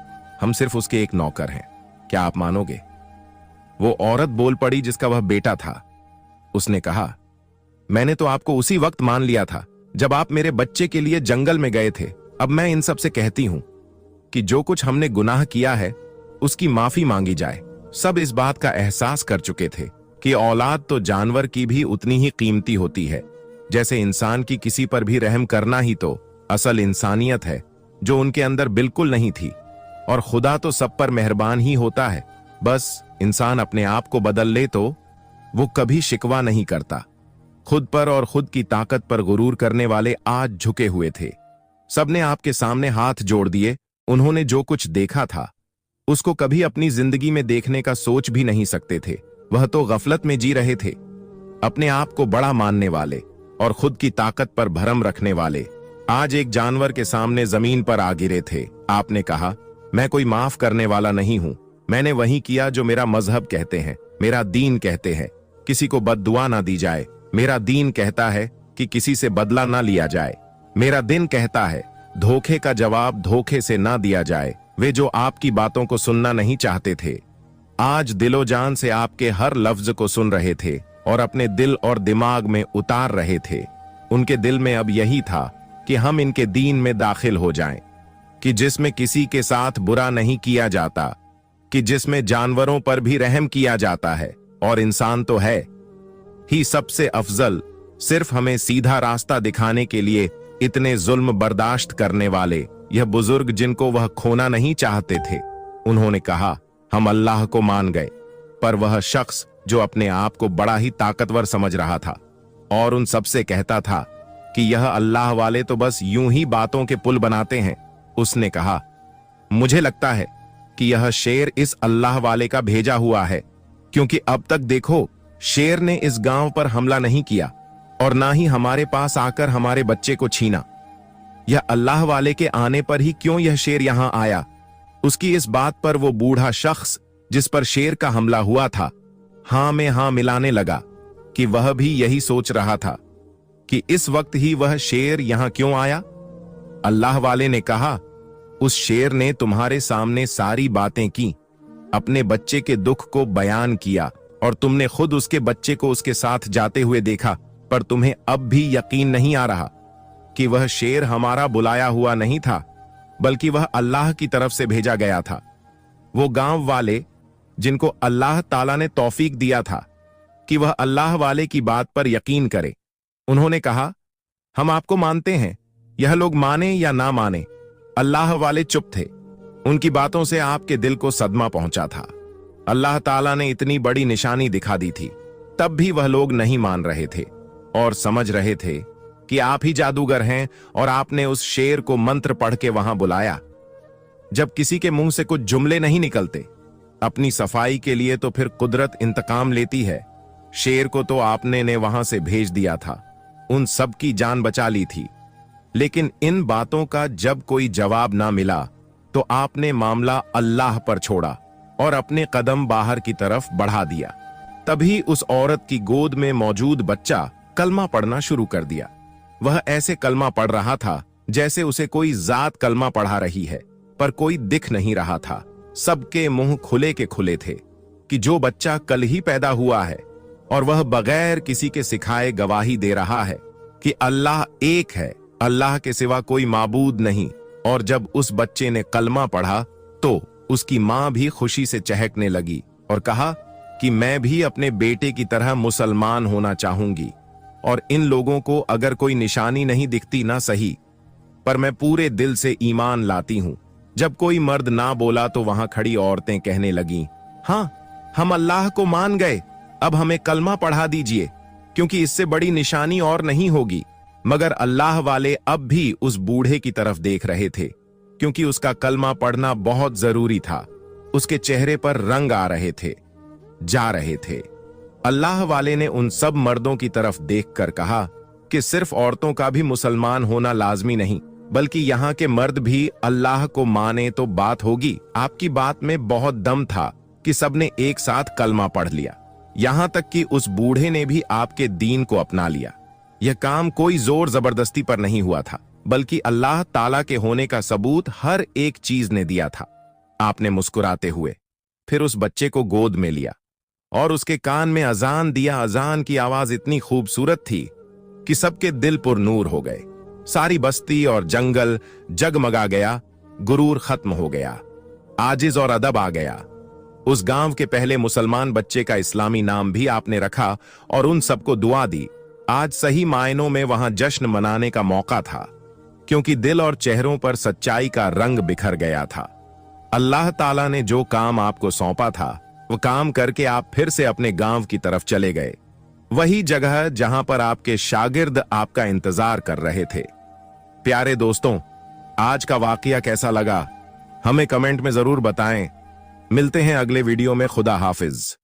हम सिर्फ उसके एक नौकर हैं। क्या आप मानोगे? वो औरत बोल पड़ी जिसका वह बेटा था। उसने कहा, मैंने तो आपको उसी वक्त मान लिया था जब आप मेरे बच्चे के लिए जंगल में गए थे। अब मैं इन सब से कहती हूं कि जो कुछ हमने गुनाह किया है उसकी माफी मांगी जाए। सब इस बात का एहसास कर चुके थे कि औलाद तो जानवर की भी उतनी ही कीमती होती है। जैसे इंसान की किसी पर भी रहम करना ही तो असल इंसानियत है, जो उनके अंदर बिल्कुल नहीं थी। और खुदा तो सब पर मेहरबान ही होता है। बस इंसान अपने आप को बदल ले तो वो कभी शिकवा नहीं करता। खुद पर और खुद की ताकत पर गुरूर करने वाले आज झुके हुए थे। सबने आपके सामने हाथ जोड़ दिए। उन्होंने जो कुछ देखा था उसको कभी अपनी जिंदगी में देखने का सोच भी नहीं सकते थे। वह तो गफलत में जी रहे थे। अपने आप को बड़ा मानने वाले और खुद की ताकत पर भरम रखने वाले आज एक जानवर के सामने जमीन पर आ गिरे थे। आपने कहा, मैं कोई माफ करने वाला नहीं हूं। मैंने वही किया जो मेरा मजहब कहते हैं, मेरा दीन कहते हैं। किसी को बद्दुआ ना दी जाए। मेरा दीन कहता है कि किसी से बदला ना लिया जाए। मेरा दिन कहता है धोखे का जवाब धोखे से ना दिया जाए। वे जो आपकी बातों को सुनना नहीं चाहते थे, आज दिलो जान से आपके हर लफ्ज को सुन रहे थे और अपने दिल और दिमाग में उतार रहे थे। उनके दिल में अब यही था कि हम इनके दीन में दाखिल हो जाएं, कि जिसमें किसी के साथ बुरा नहीं किया जाता, कि जिसमें जानवरों पर भी रहम किया जाता है और इंसान तो है ही सबसे अफजल। सिर्फ हमें सीधा रास्ता दिखाने के लिए इतने जुल्म बर्दाश्त करने वाले यह बुजुर्ग जिनको वह खोना नहीं चाहते थे, उन्होंने कहा, हम अल्लाह को मान गए। पर वह शख्स जो अपने आप को बड़ा ही ताकतवर समझ रहा था और उन सबसे कहता था कि यह अल्लाह वाले तो बस यूं ही बातों के पुल बनाते हैं, उसने कहा, मुझे लगता है कि यह शेर इस अल्लाह वाले का भेजा हुआ है, क्योंकि अब तक देखो शेर ने इस गांव पर हमला नहीं किया और ना ही हमारे पास आकर हमारे बच्चे को छीना। यह अल्लाह वाले के आने पर ही क्यों यह शेर यहां आया? उसकी इस बात पर वो बूढ़ा शख्स जिस पर शेर का हमला हुआ था हां में हां मिलाने लगा कि वह भी यही सोच रहा था कि इस वक्त ही वह शेर यहां क्यों आया। अल्लाह वाले ने कहा, उस शेर ने तुम्हारे सामने सारी बातें की, अपने बच्चे के दुख को बयान किया और तुमने खुद उसके बच्चे को उसके साथ जाते हुए देखा, पर तुम्हें अब भी यकीन नहीं आ रहा कि वह शेर हमारा बुलाया हुआ नहीं था, बल्कि वह अल्लाह की तरफ से भेजा गया था। वो गांव वाले जिनको अल्लाह ताला ने तौफीक दिया था कि वह अल्लाह वाले की बात पर यकीन करे, उन्होंने कहा, हम आपको मानते हैं। यह लोग माने या ना माने, अल्लाह वाले चुप थे। उनकी बातों से आपके दिल को सदमा पहुंचा था। अल्लाह ताला ने इतनी बड़ी निशानी दिखा दी थी, तब भी वह लोग नहीं मान रहे थे और समझ रहे थे कि आप ही जादूगर हैं और आपने उस शेर को मंत्र पढ़ के वहां बुलाया। जब किसी के मुंह से कुछ जुमले नहीं निकलते अपनी सफाई के लिए, तो फिर कुदरत इंतकाम लेती है। शेर को तो आपने ने वहां से भेज दिया था, उन सब की जान बचा ली थी, लेकिन इन बातों का जब कोई जवाब ना मिला तो आपने मामला अल्लाह पर छोड़ा और अपने कदम बाहर की तरफ बढ़ा दिया। तभी उस औरत की गोद में मौजूद बच्चा कलमा पढ़ना शुरू कर दिया। वह ऐसे कलमा पढ़ रहा था जैसे उसे कोई जात कलमा पढ़ा रही है, पर कोई दिख नहीं रहा था। सबके मुंह खुले के खुले थे कि जो बच्चा कल ही पैदा हुआ है और वह बगैर किसी के सिखाए गवाही दे रहा है कि अल्लाह एक है, अल्लाह के सिवा कोई माबूद नहीं। और जब उस बच्चे ने कलमा पढ़ा तो उसकी मां भी खुशी से चहकने लगी और कहा कि मैं भी अपने बेटे की तरह मुसलमान होना चाहूंगी, और इन लोगों को अगर कोई निशानी नहीं दिखती ना सही, पर मैं पूरे दिल से ईमान लाती हूं। जब कोई मर्द ना बोला तो वहां खड़ी औरतें कहने लगीं, हां, हम अल्लाह को मान गए, अब हमें कलमा पढ़ा दीजिए, क्योंकि इससे बड़ी निशानी और नहीं होगी। मगर अल्लाह वाले अब भी उस बूढ़े की तरफ देख रहे थे, क्योंकि उसका कलमा पढ़ना बहुत जरूरी था। उसके चेहरे पर रंग आ रहे थे, जा रहे थे। अल्लाह वाले ने उन सब मर्दों की तरफ देखकर कहा कि सिर्फ औरतों का भी मुसलमान होना लाजमी नहीं, बल्कि यहाँ के मर्द भी अल्लाह को माने तो बात होगी। आपकी बात में बहुत दम था कि सबने एक साथ कलमा पढ़ लिया, यहां तक कि उस बूढ़े ने भी आपके दीन को अपना लिया। यह काम कोई जोर जबरदस्ती पर नहीं हुआ था, बल्कि अल्लाह ताला के होने का सबूत हर एक चीज ने दिया था। आपने मुस्कुराते हुए फिर उस बच्चे को गोद में लिया और उसके कान में अजान दिया। अजान की आवाज इतनी खूबसूरत थी कि सबके दिल पुर नूर हो गए। सारी बस्ती और जंगल जगमगा गया, गुरूर खत्म हो गया, आजिज और अदब आ गया। उस गांव के पहले मुसलमान बच्चे का इस्लामी नाम भी आपने रखा और उन सबको दुआ दी। आज सही मायनों में वहां जश्न मनाने का मौका था, क्योंकि दिल और चेहरों पर सच्चाई का रंग बिखर गया था। अल्लाह ताला ने जो काम आपको सौंपा था वो काम करके आप फिर से अपने गांव की तरफ चले गए, वही जगह जहां पर आपके शागिर्द आपका इंतजार कर रहे थे। प्यारे दोस्तों, आज का वाकया कैसा लगा हमें कमेंट में जरूर बताएं। मिलते हैं अगले वीडियो में। खुदा हाफिज।